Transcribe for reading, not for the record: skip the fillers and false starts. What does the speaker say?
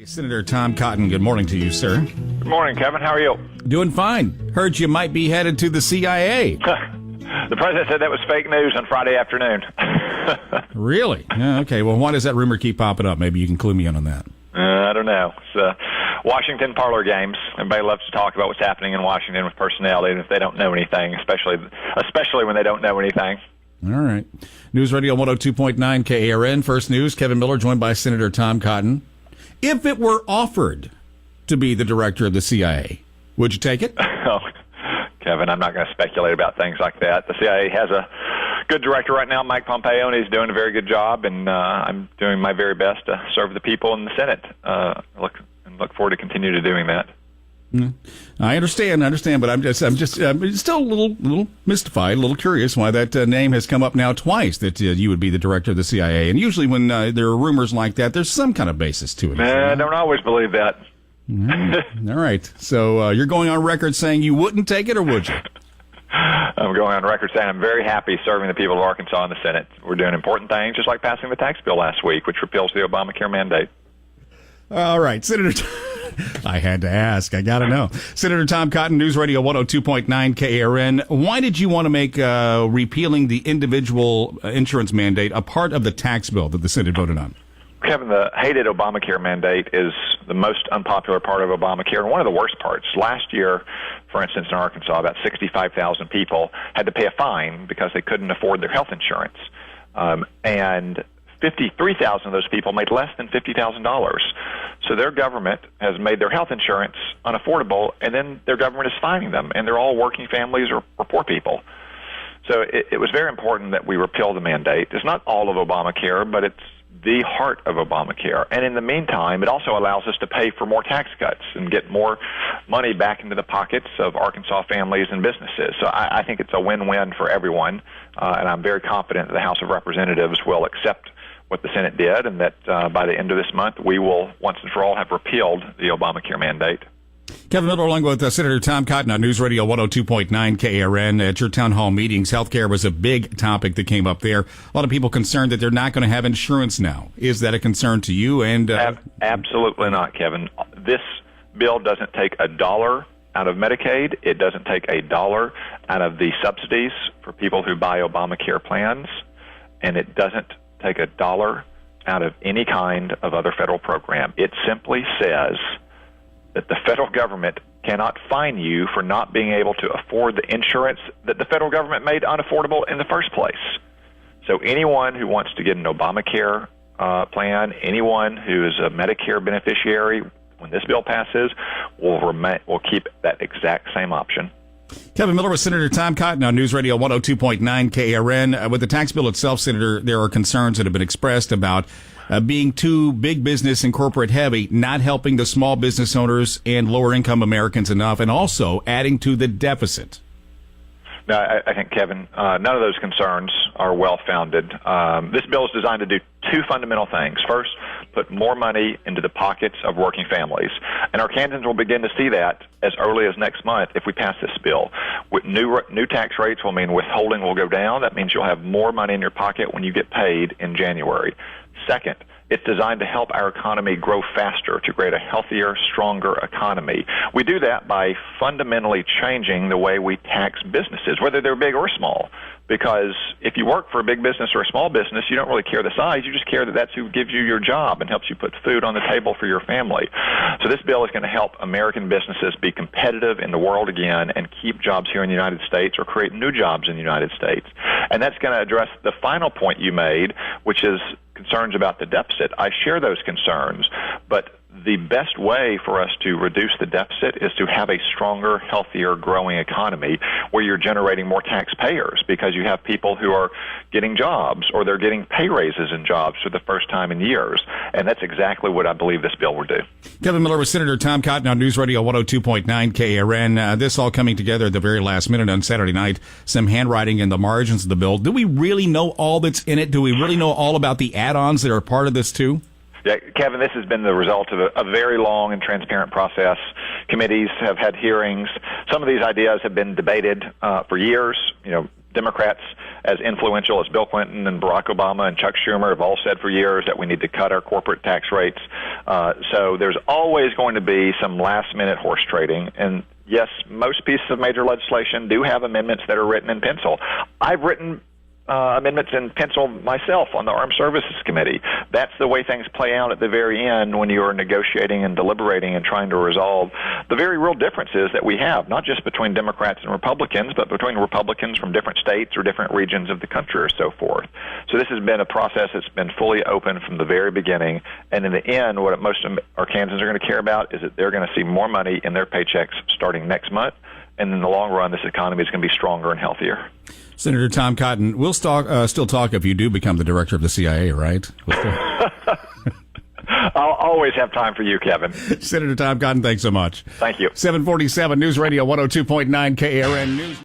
Senator Tom Cotton, good morning to you, sir. Good morning, Kevin. How are you? Doing fine. Heard you might be headed to the CIA. The president said that was fake news on Friday afternoon. Really? Yeah, okay. Well, why does that rumor keep popping up? Maybe you can clue me in on that. I don't know. It's Washington parlor games. Everybody loves to talk about what's happening in Washington with personnel, even if they don't know anything, especially when they don't know anything. All right. News Radio 102.9 KARN. First News, Kevin Miller, joined by Senator Tom Cotton. If it were offered to be the director of the CIA, would you take it? Oh, Kevin, I'm not going to speculate about things like that. The CIA has a good director right now, Mike Pompeo, and he's doing a very good job, and I'm doing my very best to serve the people in the Senate. Look forward to continue to doing that. I understand, but I'm just still a little mystified, a little curious why that name has come up now twice, that you would be the director of the CIA. And usually when there are rumors like that, there's some kind of basis to it. I don't always believe that. All right. So you're going on record saying you wouldn't take it, or would you? I'm going on record saying I'm very happy serving the people of Arkansas in the Senate. We're doing important things, just like passing the tax bill last week, which repeals the Obamacare mandate. All right, Senator. I had to ask. I got to know. Senator Tom Cotton, News Radio 102.9 KARN. Why did you want to make repealing the individual insurance mandate a part of the tax bill that the Senate voted on? Kevin, the hated Obamacare mandate is the most unpopular part of Obamacare and one of the worst parts. Last year, for instance, in Arkansas, about 65,000 people had to pay a fine because they couldn't afford their health insurance. And 53,000 of those people made less than $50,000. So their government has made their health insurance unaffordable, and then their government is fining them, and they're all working families or poor people. So it was very important that we repeal the mandate. It's not all of Obamacare, but it's the heart of Obamacare. And in the meantime, it also allows us to pay for more tax cuts and get more money back into the pockets of Arkansas families and businesses. So I think it's a win-win for everyone, and I'm very confident that the House of Representatives will accept what the Senate did, and that by the end of this month, we will, once and for all, have repealed the Obamacare mandate. Kevin Miller, along with Senator Tom Cotton on News Radio 102.9 KARN. At your town hall meetings, healthcare was a big topic that came up there. A lot of people concerned that they're not going to have insurance now. Is that a concern to you? And absolutely not, Kevin. This bill doesn't take a dollar out of Medicaid. It doesn't take a dollar out of the subsidies for people who buy Obamacare plans, and it doesn't take a dollar out of any kind of other federal program. It simply says that the federal government cannot fine you for not being able to afford the insurance that the federal government made unaffordable in the first place. So anyone who wants to get an Obamacare plan, anyone who is a Medicare beneficiary, when this bill passes, will keep that exact same option. Kevin Miller with Senator Tom Cotton on News Radio 102.9 KARN. With the tax bill itself, Senator, there are concerns that have been expressed about being too big business and corporate heavy, not helping the small business owners and lower income Americans enough, and also adding to the deficit. No, I think, Kevin, none of those concerns are well-founded. This bill is designed to do two fundamental things. First, put more money into the pockets of working families. And Arkansans will begin to see that as early as next month if we pass this bill. With new tax rates will mean withholding will go down. That means you'll have more money in your pocket when you get paid in January. Second, it's designed to help our economy grow faster, to create a healthier, stronger economy. We do that by fundamentally changing the way we tax businesses, whether they're big or small. Because if you work for a big business or a small business, you don't really care the size. You just care that that's who gives you your job and helps you put food on the table for your family. So this bill is going to help American businesses be competitive in the world again and keep jobs here in the United States or create new jobs in the United States. And that's going to address the final point you made, which is concerns about the deficit. I share those concerns, but the best way for us to reduce the deficit is to have a stronger, healthier, growing economy where you're generating more taxpayers because you have people who are getting jobs or they're getting pay raises in jobs for the first time in years. And that's exactly what I believe this bill will do. Kevin Miller with Senator Tom Cotton on News Radio 102.9 KARN. This all coming together at the very last minute on Saturday night. Some handwriting in the margins of the bill. Do we really know all that's in it? Do we really know all about the add-ons that are part of this too? Yeah, Kevin, this has been the result of a very long and transparent process. Committees have had hearings. Some of these ideas have been debated for years. You know, Democrats as influential as Bill Clinton and Barack Obama and Chuck Schumer have all said for years that we need to cut our corporate tax rates. So there's always going to be some last-minute horse trading. And yes, most pieces of major legislation do have amendments that are written in pencil. I've written amendments in pencil myself on the Armed Services Committee. That's the way things play out at the very end when you are negotiating and deliberating and trying to resolve the very real differences that we have, not just between Democrats and Republicans, but between Republicans from different states or different regions of the country or so forth. So this has been a process that's been fully open from the very beginning. And in the end, what most Arkansans are going to care about is that they're going to see more money in their paychecks starting next month. And in the long run, this economy is going to be stronger and healthier. Senator Tom Cotton, we'll still talk if you do become the director of the CIA, right? I'll always have time for you, Kevin. Senator Tom Cotton, thanks so much. Thank you. 747 News Radio 102.9 KARN News.